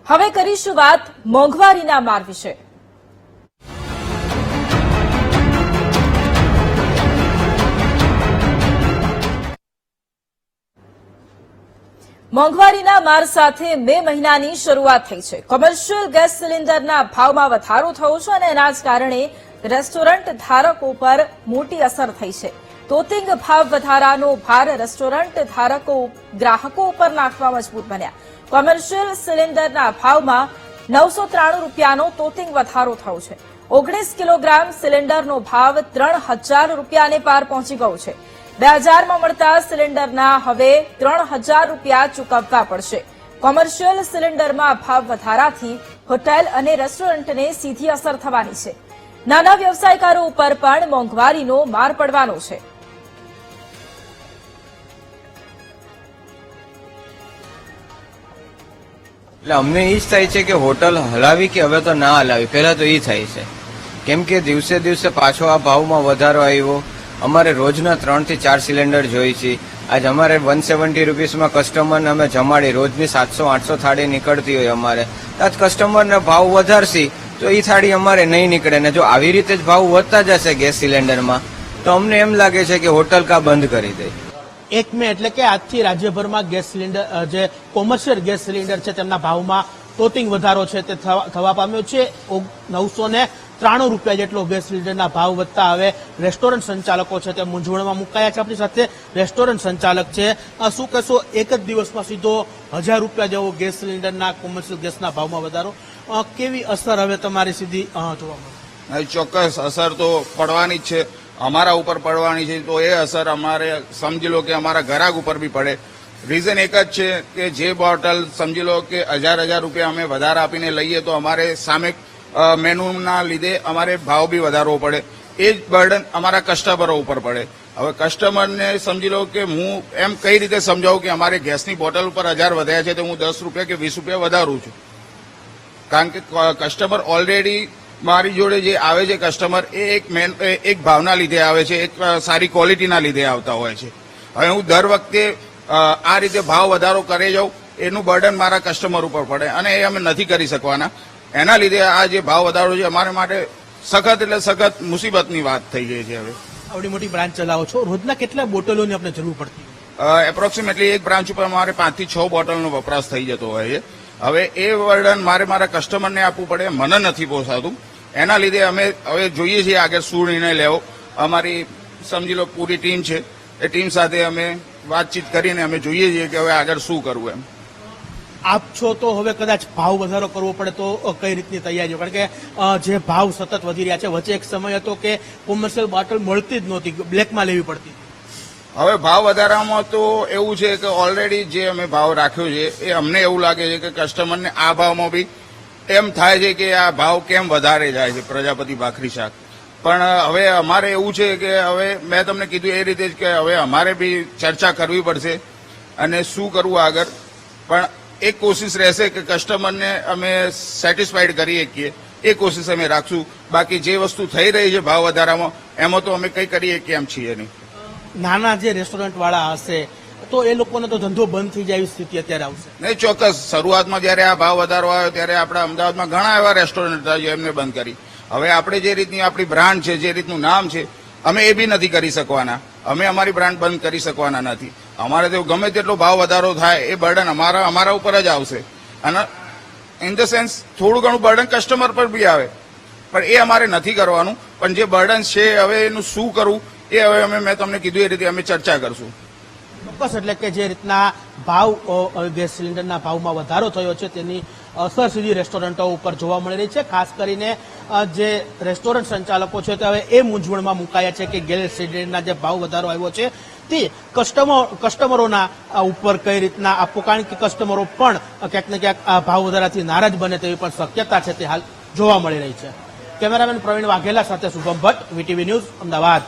હવે કરીશું વાત મોંઘવારીના માર વિશે। મોંઘવારીના માર સાથે મે મહિનાની શરૂઆત થઈ છે। કોમર્શિયલ ગેસ સિલિન્ડરના ભાવમાં વધારો થયો છે અને એના જ કારણે રેસ્ટોરન્ટ ધારકો પર મોટી અસર થઈ છે। તોતિંગ ભાવ વધારાનો ભાર રેસ્ટોરન્ટ ધારકો ગ્રાહકો ઉપર નાખવા મજબૂર બન્યા। કોમર્શિયલ સિલિન્ડરના ભાવમાં 993 રૂપિયાનો તોતિંગ વધારો થયો છે। 19 કિલોગ્રામ સિલિન્ડરનો ભાવ 3000 રૂપિયાને પાર પહોંચી ગયો છે। 2000માં મળતા સિલિન્ડરના હવે 3000 રૂપિયા ચૂકવવા પડશે। કોમર્શિયલ સિલિન્ડરમાં ભાવ વધારાથી હોટેલ અને રેસ્ટોરન્ટને સીધી અસર થવાની છે। નાના વ્યવસાયકારો ઉપર પણ મોંઘવારીનો માર પડવાનો છે। એટલે અમને એ જ થાય છે કે હોટલ હલાવી કે હવે તો ના હલાવી, પહેલા તો એ થાય છે કેમ કે દિવસે દિવસે પાછો આ ભાવમાં વધારો આવ્યો। અમારે રોજના 3 થી 4 સિલિન્ડર જોઈએ છે। આજ અમારે 170 રૂપીસમાં કસ્ટમરને અમે જમાડી, રોજની 700-800 થાળી નીકળતી હોય અમારે, આજ કસ્ટમરને ભાવ વધારશી તો એ થાળી અમારે નહીં નીકળે ને જો આવી રીતે જ ભાવ વધતા જશે ગેસ સિલિન્ડરમાં તો અમને એમ લાગે છે કે હોટલ કા બંધ કરી દે। 1 મે એટલે કે આજથી રાજ્યભરમાં ગેસ સિલિન્ડર જે કોમર્શિયલ ગેસ સિલિન્ડર છે તેમના ભાવમાં તોતિંગ વધારો છે તે થવા પામ્યો છે। 993 રૂપિયા જેટલો ગેસ સિલિન્ડરના ભાવ વધતા હવે રેસ્ટોરન્ટ સંચાલકો છે તે મૂંઝવણમાં મુકાયા છે। આપણી સાથે રેસ્ટોરન્ટ સંચાલક છે, શું કહેશો, એક જ દિવસમાં સીધો 1000 રૂપિયા જેવો ગેસ સિલિન્ડરના કોમર્શિયલ ગેસના ભાવમાં વધારો, કેવી અસર હવે તમારી સીધી જોવા મળે? ચોક્કસ અસર તો પડવાની જ છે, અમારા ઉપર પડવાની છે। તો એ અસર અમારે સમજી લો કે અમારા ગ્રાહક ઉપર બી પડે। રીઝન એક જ છે કે જે બોટલ સમજી લો કે 1000 રૂપિયા અમે વધારે આપીને લઈએ તો અમારે સામે મેનુના લીધે અમારે ભાવ બી વધારવો પડે। એ જ બર્ડન અમારા કસ્ટમરો ઉપર પડે। હવે કસ્ટમરને સમજી લો કે હું એમ કઈ રીતે સમજાવું કે અમારે ગેસની બોટલ ઉપર 1000 વધ્યા છે તો હું 10 રૂપિયા કે 20 રૂપિયા વધારું છું, કારણ કે કસ્ટમર ઓલરેડી મારી જોડે જે આવે છે કસ્ટમર એ એક ભાવના લીધે આવે છે, એક સારી ક્વોલિટીના લીધે આવતા હોય છે। હવે હું દર વખતે આ રીતે ભાવ વધારો કરે જાઉં એનું બર્ડન મારા કસ્ટમર ઉપર પડે અને એ અમે નથી કરી શકવાના। એના લીધે આ જે ભાવ વધારો છે અમારા માટે સખત એટલે સખત મુસીબતની વાત થઈ ગઈ છે। હવે આવડી મોટી બ્રાન્ચ ચલાવો છો, રોજના કેટલા બોટલોની આપણે જરૂર પડતી? એપ્રોક્સિમેટલી એક બ્રાન્ચ ઉપર અમારે 5 થી 6 બોટલનો વપરાશ થઈ જતો હોય છે। હવે એ બર્ડન મારા કસ્ટમરને આપવું પડે, મને નથી પોસાતું। એના લીધે અમે હવે જોઈએ છીએ આગળ શું નિર્ણય લેવો। અમારી સમજી લો પૂરી ટીમ છે, એ ટીમ સાથે અમે વાતચીત કરીને અમે જોઈએ છીએ કે હવે આગળ શું કરવું એમ। આપ છો તો હવે કદાચ ભાવ વધારો કરવો પડે તો કઈ રીતની તૈયારીઓ, કારણ કે જે ભાવ સતત વધી રહ્યા છે, વચ્ચે એક સમય હતો કે કોમર્શિયલ બોટલ મળતી જ નહોતી, બ્લેકમાં લેવી પડતી। હવે ભાવ વધારામાં તો એવું છે કે ઓલરેડી જે અમે ભાવ રાખ્યો છે એ અમને એવું લાગે છે કે કસ્ટમરને આ ભાવમાં બી એમ થાય છે કે આ ભાવ કેમ વધારે જાય છે પ્રજાપતિ ભાખરી શાક। પણ હવે અમારે એવું છે કે હવે મેં તમને કીધું એ રીતે જ કે હવે અમારે બી ચર્ચા કરવી પડશે અને શું કરવું આગળ। પણ એક કોશિશ રહેશે કે કસ્ટમરને અમે સેટિસ્ફાઈડ કરી શકીએ, એ કોશિશ અમે રાખશું। બાકી જે વસ્તુ થઈ રહી છે ભાવ વધારામાં એમાં તો અમે કંઈ કરીએ કે એમ છીએ નહીં। નાના જે રેસ્ટોરન્ટ વાળા હશે તો એ લોકોને તો ધંધો બંધ થઈ જાય એવી સ્થિતિ અત્યારે આવશે? નહીં, ચોક્કસ શરૂઆતમાં જયારે આ ભાવ વધારો આવ્યો ત્યારે આપણા અમદાવાદમાં ઘણા એવા રેસ્ટોરન્ટ હતા જે એમને બંધ કરી। હવે આપણે જે રીતની આપણી બ્રાન્ડ છે, જે રીતનું નામ છે, અમે એ બી નથી કરી શકવાના। અમે અમારી બ્રાન્ડ બંધ કરી શકવાના નથી। અમારે તો ગમે તેટલો ભાવ વધારો થાય એ બર્ડન અમારા ઉપર જ આવશે અને ઇન ધ સેન્સ થોડું ઘણું બર્ડન કસ્ટમર પર બી આવે, પણ એ અમારે નથી કરવાનું। પણ જે બર્ડન છે હવે એનું શું કરવું એ હવે મેં તમને કીધું એ રીતે અમે ચર્ચા કરશું। ચોક્કસ, એટલે કે જે રીતના ભાવ ગેસ સિલિન્ડરના ભાવમાં વધારો થયો છે તેની અસર સીધી રેસ્ટોરન્ટો ઉપર જોવા મળી રહી છે। ખાસ કરીને જે રેસ્ટોરન્ટ સંચાલકો છે તે હવે એ મૂંઝવણમાં મુકાયા છે કે ગેસ સિલિન્ડરના જે ભાવ વધારો આવ્યો છે તે કસ્ટમરોના ઉપર કઈ રીતના આપવું, કારણ કે કસ્ટમરો પણ ક્યાંક ને ક્યાંક આ ભાવ વધારાથી નારાજ બને તેવી પણ શક્યતા છે તે હાલ જોવા મળી રહી છે। કેમેરામેન પ્રવીણ વાઘેલા સાથે શુભમ ભટ્ટ, વીટીવી ન્યૂઝ, અમદાવાદ।